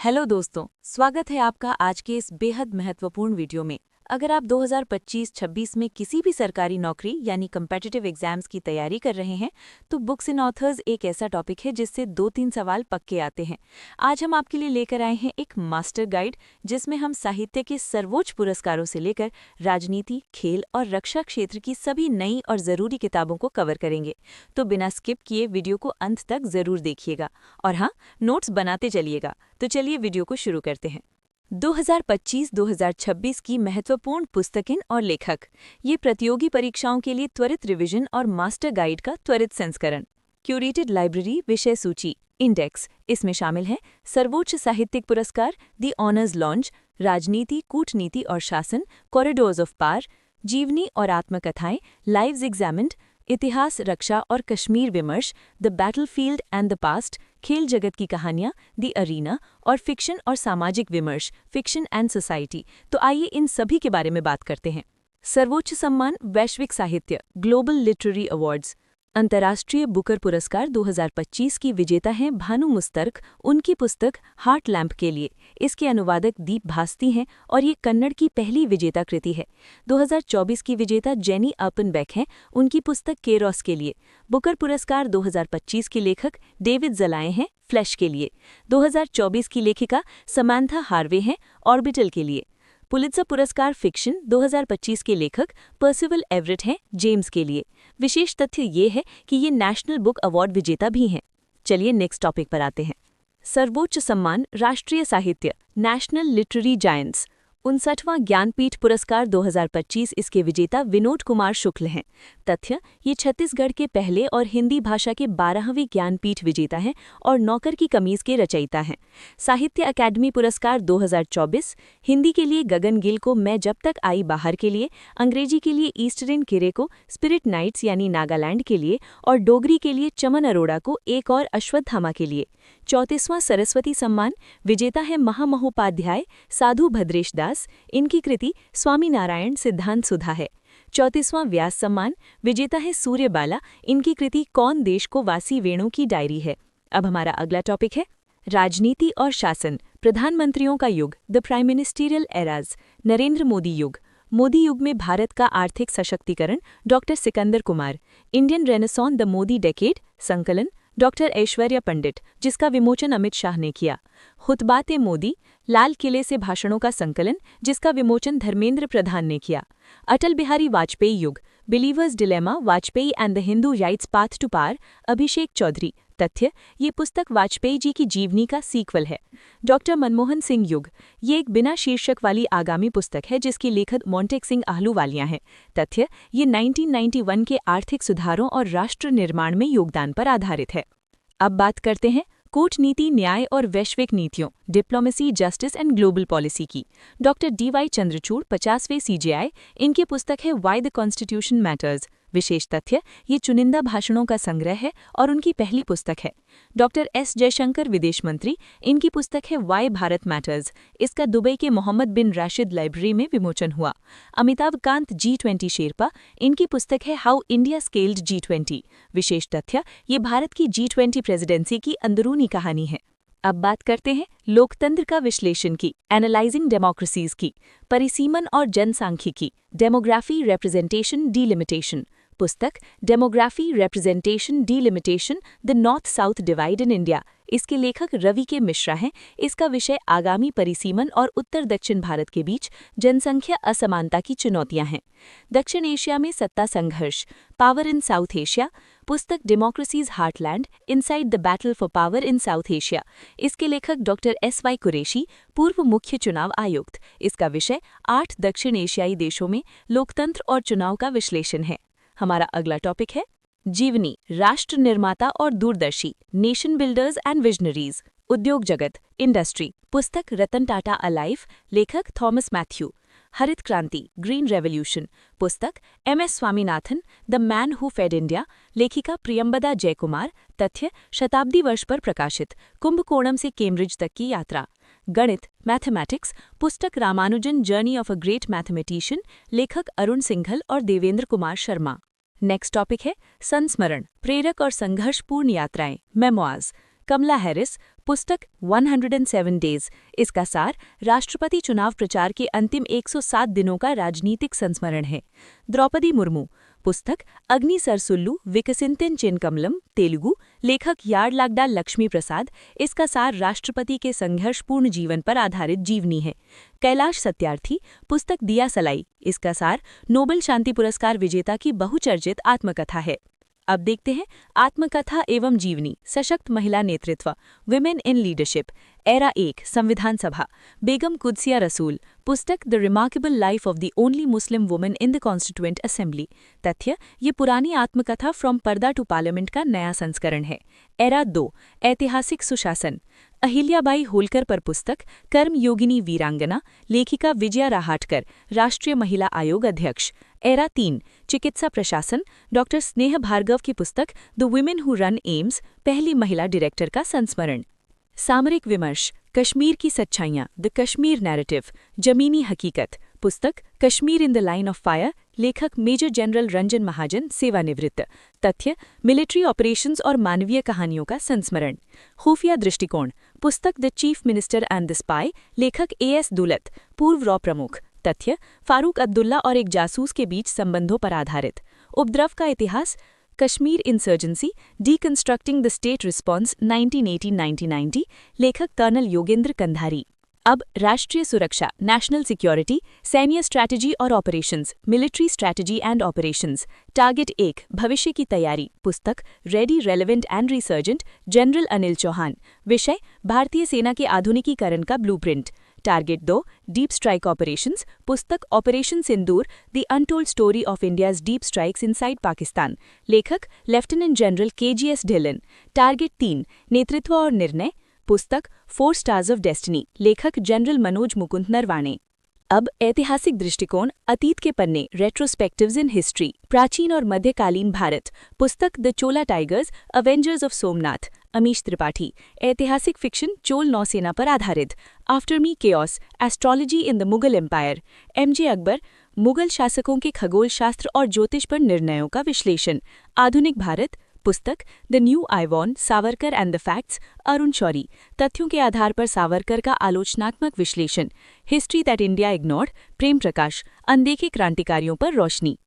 Hello दोस्तों, स्वागत है आपका आज के इस बेहद महत्वपूर्ण वीडियो में। अगर आप 2025-26 में किसी भी सरकारी नौकरी यानी कम्पिटिटिव एग्जाम्स की तैयारी कर रहे हैं तो बुक्स इन ऑथर्स एक ऐसा टॉपिक है जिससे 2-3 सवाल पक्के आते हैं। आज हम आपके लिए लेकर आए हैं एक मास्टर गाइड जिसमें हम साहित्य के सर्वोच्च पुरस्कारों से लेकर राजनीति, खेल और रक्षा क्षेत्र की सभी नई और ज़रूरी किताबों को कवर करेंगे। तो बिना स्किप किए वीडियो को अंत तक ज़रूर देखिएगा और हाँ, नोट्स बनाते चलिएगा। तो चलिए वीडियो को शुरू करते हैं। 2025-2026 की महत्वपूर्ण पुस्तकें और लेखक। ये प्रतियोगी परीक्षाओं के लिए त्वरित रिवीजन और मास्टर गाइड का त्वरित संस्करण। क्यूरेटेड लाइब्रेरी विषय सूची इंडेक्स। इसमें शामिल हैं सर्वोच्च साहित्यिक पुरस्कार द ऑनर्स लॉन्च, राजनीति, कूटनीति और शासन, कॉरिडोर्स ऑफ पार, जीवनी और आत्मकथाएं, लाइव्स एग्जामिन्ड, इतिहास, रक्षा और कश्मीर विमर्श, the battlefield and the past, खेल जगत की कहानियां, द अरीना और फिक्शन और सामाजिक विमर्श, फिक्शन एंड सोसाइटी। तो आइए इन सभी के बारे में बात करते हैं। सर्वोच्च सम्मान वैश्विक साहित्य ग्लोबल लिटरेरी अवार्ड्स। अंतर्राष्ट्रीय बुकर पुरस्कार 2025 की विजेता हैं भानु मुस्तर्क, उनकी पुस्तक हार्ट लैम्प के लिए। इसके अनुवादक दीप भास्ती हैं और ये कन्नड़ की पहली विजेता कृति है। 2024 की विजेता जेनी अर्पनबेक हैं, उनकी पुस्तक केरोस के लिए। बुकर पुरस्कार 2025 की लेखक डेविड जलाए हैं, फ्लैश के लिए। 2024 की लेखिका समांथा हार्वे हैं, ऑर्बिटल के लिए। पुलित्जर पुरस्कार फिक्शन 2025 के लेखक पर्सिवल एवरेट हैं, जेम्स के लिए। विशेष तथ्य ये है कि ये नेशनल बुक अवार्ड विजेता भी हैं। चलिए नेक्स्ट टॉपिक पर आते हैं। सर्वोच्च सम्मान राष्ट्रीय साहित्य नेशनल लिटरेरी जायंट्स। 59वां ज्ञानपीठ पुरस्कार 2025 इसके विजेता विनोद कुमार शुक्ल हैं। तथ्य, ये छत्तीसगढ़ के पहले और हिंदी भाषा के 12वीं ज्ञानपीठ विजेता हैं और नौकर की कमीज के रचयिता हैं। साहित्य अकादमी पुरस्कार 2024 हिंदी के लिए गगन गिल को मैं जब तक आई बाहर के लिए, अंग्रेजी के लिए ईस्टर्न किरे को स्पिरिट नाइट्स यानी नागालैंड के लिए और डोगरी के लिए चमन अरोड़ा को एक और अश्वत्थामा के लिए। 34वां सरस्वती सम्मान विजेता है महामहोपाध्याय साधु भद्रेश दास, इनकी कृति स्वामीनारायण सिद्धांत सुधा है। 34वां व्यास सम्मान विजेता है सूर्यबाला, इनकी कृति कौन देश को वासी वेणु की डायरी है। अब हमारा अगला टॉपिक है राजनीति और शासन प्रधानमंत्रियों का युग the prime ministerial eras. Narendra Modi युग। मोदी युग में भारत का आर्थिक सशक्तिकरण doctor Sikandar Kumar. Indian Renaissance the Modi decade संकलन डॉक्टर ऐश्वर्या पंडित, जिसका विमोचन अमित शाह ने किया। खुतबाते मोदी लाल किले से भाषणों का संकलन, जिसका विमोचन धर्मेंद्र प्रधान ने किया। अटल बिहारी वाजपेयी युग believer's dilemma Vajpayee and the Hindu right's path to power Abhishek Chaudhary. तथ्य, ये पुस्तक वाजपेयी जी की जीवनी का सीक्वल है। डॉक्टर मनमोहन सिंह युग ये एक बिना शीर्षक वाली आगामी पुस्तक है जिसकी लेखक मोंटेक सिंह आहलूवालिया हैं। तथ्य, ये 1991 के आर्थिक सुधारों और राष्ट्र निर्माण में योगदान पर आधारित है। अब बात करते हैं कूटनीति, न्याय और वैश्विक नीतियों diplomacy, justice and global policy की। डॉक्टर DY चंद्रचूड़ 50वें CJI, इनकी पुस्तक है वाई द कॉन्स्टिट्यूशन मैटर्स। विशेष तथ्य, ये चुनिंदा भाषणों का संग्रह है और उनकी पहली पुस्तक है। डॉक्टर S जयशंकर विदेश मंत्री, इनकी पुस्तक है वाई भारत मैटर्स। इसका दुबई के मोहम्मद बिन राशिद लाइब्रेरी में विमोचन हुआ। अमिताभ कांत G20 शेरपा, इनकी पुस्तक है हाउ इंडिया स्केल्ड G20। विशेष तथ्य, ये भारत की G20 प्रेसिडेंसी की अंदरूनी कहानी है। अब बात करते हैं लोकतंत्र का विश्लेषण की एनालाइजिंग डेमोक्रेसीज की। परिसीमन और जनसांख्यिकी डेमोग्राफी रिप्रेजेंटेशन डिलिमिटेशन। पुस्तक demography representation delimitation the north south divide in India. इसके लेखक रवि के मिश्रा हैं। इसका विषय आगामी परिसीमन और उत्तर दक्षिण भारत के बीच जनसंख्या असमानता की चुनौतियां हैं। दक्षिण एशिया में सत्ता संघर्ष पावर इन साउथ एशिया। पुस्तक democracies heartland inside the battle for power in south Asia. इसके लेखक डॉक्टर SY कुरैशी, पूर्व मुख्य चुनाव आयुक्त। इसका विषय 8 दक्षिण एशियाई देशों में लोकतंत्र और चुनाव का विश्लेषण है। हमारा अगला टॉपिक है जीवनी राष्ट्र निर्माता और दूरदर्शी नेशन बिल्डर्स एंड विजनरीज। उद्योग जगत इंडस्ट्री। पुस्तक रतन टाटा अलाइव, लेखक थॉमस मैथ्यू। हरित क्रांति ग्रीन रेवोल्यूशन। पुस्तक MS Swaminathan the man who fed India, लेखिका प्रियंबदा जयकुमार। तथ्य, शताब्दी वर्ष पर प्रकाशित कुंभकोणम से कैम्ब्रिज तक की यात्रा। गणित मैथमेटिक्स। पुस्तक Ramanujan journey of a great mathematician, लेखक अरुण सिंघल और देवेंद्र कुमार शर्मा। नेक्स्ट टॉपिक है संस्मरण प्रेरक और संघर्षपूर्ण यात्राएं मेमोआर्स। कमला हैरिस, पुस्तक 107 डेज। इसका सार राष्ट्रपति चुनाव प्रचार के अंतिम 107 दिनों का राजनीतिक संस्मरण है। द्रौपदी मुर्मू, पुस्तक अग्नि सरसुल्लू विकसिंतिन चिनकमलम, तेलुगु, लेखक यार्डलागडा लक्ष्मी प्रसाद। इसका सार राष्ट्रपति के संघर्षपूर्ण जीवन पर आधारित जीवनी है। कैलाश सत्यार्थी, पुस्तक दिया सलाई। इसका सार नोबेल शांति पुरस्कार विजेता की बहुचर्चित आत्मकथा है। अब देखते हैं आत्मकथा एवं जीवनी, सशक्त महिला नेतृत्व, विमेन इन लीडरशिप। एरा 1, संविधान सभा, बेगम कुदसिया रसूल, पुस्तक the remarkable life of the only Muslim woman in the constituent assembly. तथ्य, ये पुरानी आत्मकथा फ्रॉम पर्दा टू पार्लियामेंट का नया संस्करण है। एरा 2, ऐतिहासिक सुशासन, अहिल्याबाई होलकर पर पुस्तक कर्मयोगिनी वीरांगना, लेखिका विजया राहाटकर, राष्ट्रीय महिला आयोग अध्यक्ष। एरा 3, चिकित्सा प्रशासन, डॉक्टर स्नेह भार्गव की पुस्तक the women who run AIIMS, पहली महिला डायरेक्टर का संस्मरण। सामरिक विमर्श, कश्मीर की सच्चाइयाँ, द कश्मीर नैरेटिव, जमीनी हकीकत, पुस्तक Kashmir in the line of fire, लेखक मेजर जनरल रंजन महाजन, सेवानिवृत्त। तथ्य, मिलिट्री ऑपरेशंस और मानवीय कहानियों का संस्मरण। खुफिया दृष्टिकोण, पुस्तक the chief minister and the spy, लेखक एएस दुलत, पूर्व रॉ प्रमुख। तथ्य, फारूक अब्दुल्ला और एक जासूस के बीच संबंधों पर आधारित। उपद्रव का इतिहास, Kashmir insurgency, deconstructing the state response 1980-1990, लेखक कर्नल योगेंद्र कंधारी। अब राष्ट्रीय सुरक्षा, नेशनल सिक्योरिटी, सैन्य स्ट्रैटेजी और operations, military strategy and operations. Target 1, भविष्य की तैयारी, पुस्तक ready, relevant and resurgent, general Anil Chauhan. विषय, भारतीय सेना के आधुनिकीकरण का blueprint. Target 2, deep strike operations, पुस्तक operation Sindoor, the untold story of India's deep strikes inside Pakistan, लेखक lieutenant general KGS Dhillon. Target 3, नेतृत्व और निर्णय, पुस्तक 4 स्टार्स ऑफ डेस्टिनी, लेखक जनरल मनोज मुकुंद नरवाणे। अब ऐतिहासिक दृष्टिकोण, अतीत के पन्ने, रेट्रोस्पेक्टिव्स इन हिस्ट्री, प्राचीन और मध्यकालीन भारत, पुस्तक the Chola tigers, avengers of Somnath, Amish Tripathi. ऐतिहासिक फिक्शन, चोल नौसेना पर आधारित। After me chaos, astrology in the Mughal empire, MJ Akbar, Mughal शासकों के खगोल शास्त्र और ज्योतिष पर निर्णयों का विश्लेषण। आधुनिक भारत, पुस्तक the new icon, Savarkar and the facts, Arun Shourie. तथ्यों के आधार पर सावरकर का आलोचनात्मक विश्लेषण। History that India ignored, Prem Prakash, अनदेखे क्रांतिकारियों पर रोशनी।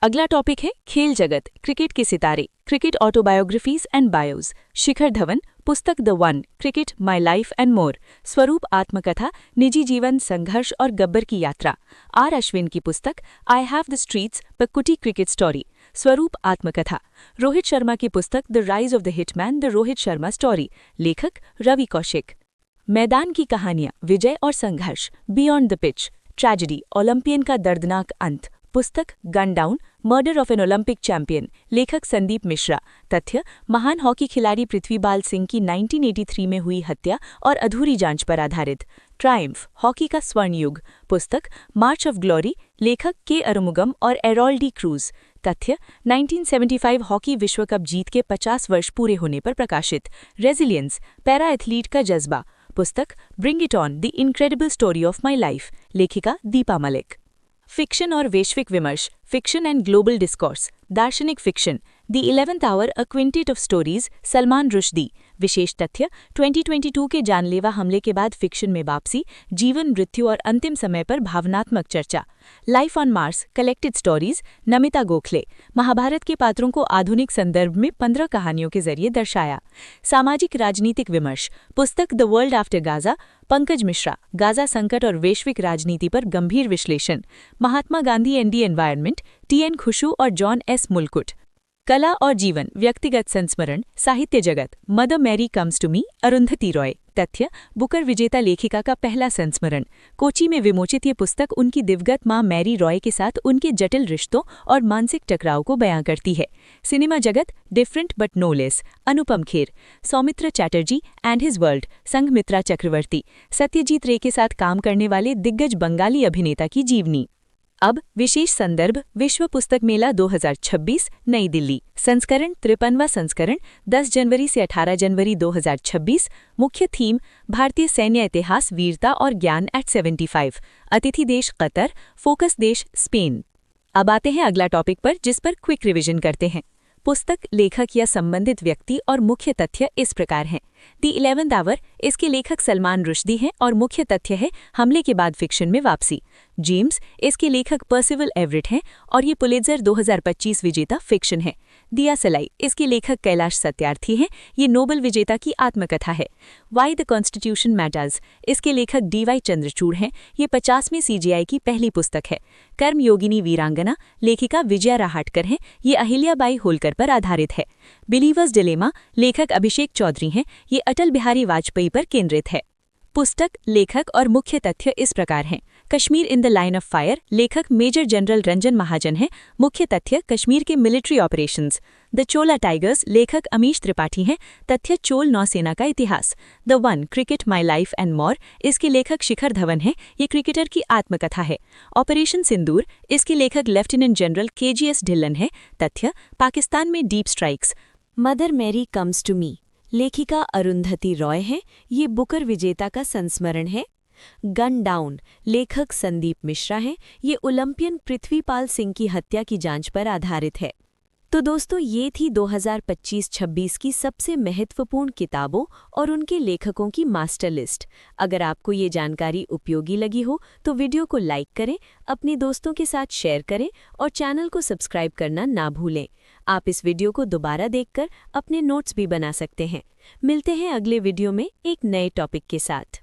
अगला टॉपिक है खेल जगत, क्रिकेट के सितारे, cricket autobiographies and बायोज। Shikhar Dhawan, पुस्तक the one, cricket my life and more, स्वरूप आत्मकथा, निजी जीवन, संघर्ष और गब्बर की यात्रा। आर अश्विन की पुस्तक आई हैव द स्ट्रीट्स, पक्कुटी क्रिकेट स्टोरी, स्वरूप आत्मकथा। रोहित शर्मा की पुस्तक the rise of the Hitman, the Rohit Sharma story, लेखक रवि कौशिक। मैदान की कहानियां, विजय और संघर्ष, beyond the pitch, tragedy, Olympian का दर्दनाक अंत, पुस्तक gun down, murder of an Olympic champion, लेखक संदीप मिश्रा। तथ्य, महान हॉकी खिलाड़ी पृथ्वीबाल सिंह की 1983 में हुई हत्या और अधूरी जांच पर आधारित। ट्रायम्फ, हॉकी का स्वर्ण युग, पुस्तक मार्च ऑफ ग्लोरी, लेखक के अरुमुगम और एरोल डी क्रूज। तथ्य, 1975 हॉकी विश्व कप जीत के 50 वर्ष पूरे होने पर प्रकाशित। रेजिलियंस, पैरा एथलीट का जज्बा, पुस्तक bring it on, the incredible story of my life, लेखिका दीपा मलिक। फिक्शन और वैश्विक विमर्श, फिक्शन एंड ग्लोबल डिस्कोर्स, दार्शनिक fiction, the 11th hour, a quintet of stories, Salman Rushdie. विशेष तथ्य, 2022 के जानलेवा हमले के बाद फिक्शन में वापसी, जीवन, मृत्यु और अंतिम समय पर भावनात्मक चर्चा। Life on Mars, collected stories, Namita Gokhale. Mahabharat के पात्रों को आधुनिक संदर्भ में 15 कहानियों के जरिए दर्शाया। सामाजिक राजनीतिक विमर्श, पुस्तक the world after Gaza, Pankaj Mishra. Gaza संकट और वैश्विक राजनीति पर गंभीर विश्लेषण। Mahatma Gandhi and the environment, TN Khoshoo और जॉन एस मुलकुट। कला और जीवन, व्यक्तिगत संस्मरण, साहित्य जगत, Mother Mary comes to me, Arundhati Roy. तथ्य, बुकर विजेता लेखिका का पहला संस्मरण। कोची में विमोचित ये पुस्तक उनकी दिवंगत मां मैरी रॉय के साथ उनके जटिल रिश्तों और मानसिक टकराव को बयां करती है। सिनेमा जगत, different but no less, Anupam Kher. Soumitra Chatterjee and his world, Sanghamitra Chakraborty. Satyajit Ray के साथ काम करने वाले दिग्गज बंगाली अभिनेता की जीवनी। अब विशेष संदर्भ, विश्व पुस्तक मेला 2026, नई दिल्ली। संस्करण 53वां संस्करण, 10 जनवरी से 18 जनवरी 2026। मुख्य थीम, भारतीय सैन्य इतिहास, वीरता और ज्ञान एट 75। अतिथि देश कतर, फोकस देश स्पेन। अब आते हैं अगला टॉपिक पर, जिस पर क्विक रिवीजन करते हैं। पुस्तक, लेखक या संबंधित व्यक्ति और मुख्य तथ्य इस प्रकार हैं। द 11th आवर, इसके लेखक सलमान रुश्दी हैं और मुख्य तथ्य है हमले के बाद फिक्शन में वापसी। जेम्स, इसके लेखक पर्सिवल एवरेट हैं और ये पुलित्जर 2025 विजेता फिक्शन है। दिया सलाई, इसके लेखक कैलाश सत्यार्थी हैं, ये नोबेल विजेता की आत्मकथा है। वाई द कॉन्स्टिट्यूशन मैटर्स, इसके लेखक DY चंद्रचूड़ हैं, ये 50वीं CGI की पहली पुस्तक है। कर्मयोगिनी वीरांगना, लेखिका विजया राहटकर हैं, ये अहिल्याबाई होलकर पर आधारित है। बिलीवर्स डिलेमा, लेखक अभिषेक चौधरी हैं, ये अटल बिहारी वाजपेयी पर केंद्रित है। पुस्तक, लेखक और मुख्य तथ्य इस प्रकार हैं। Kashmir in the line of fire, लेखक मेजर जनरल रंजन महाजन हैं, मुख्य तथ्य कश्मीर के military operations. The Chola tigers, लेखक अमीश त्रिपाठी हैं, तथ्य चोल नौसेना का इतिहास। The one, cricket my life and more, इसके लेखक शिखर धवन हैं, ये क्रिकेटर की आत्मकथा है। ऑपरेशन सिंदूर, इसके लेखक लेफ्टिनेंट जनरल KGS ढिल्लन है, तथ्य पाकिस्तान में deep strikes. Mother Mary comes to me, लेखिका अरुंधति रॉय हैं, ये बुकर विजेता का संस्मरण है। गन डाउन, लेखक संदीप मिश्रा हैं, ये ओलंपियन पृथ्वीपाल सिंह की हत्या की जांच पर आधारित है। तो दोस्तों, ये थी 2025-26 की सबसे महत्वपूर्ण किताबों और उनके लेखकों की मास्टर लिस्ट। अगर आपको ये जानकारी उपयोगी लगी हो तो वीडियो को लाइक करें, अपने दोस्तों के साथ शेयर करें और चैनल को सब्सक्राइब करना ना भूलें। आप इस वीडियो को दोबारा देखकर अपने नोट्स भी बना सकते हैं। मिलते हैं अगले वीडियो में एक नए टॉपिक के साथ।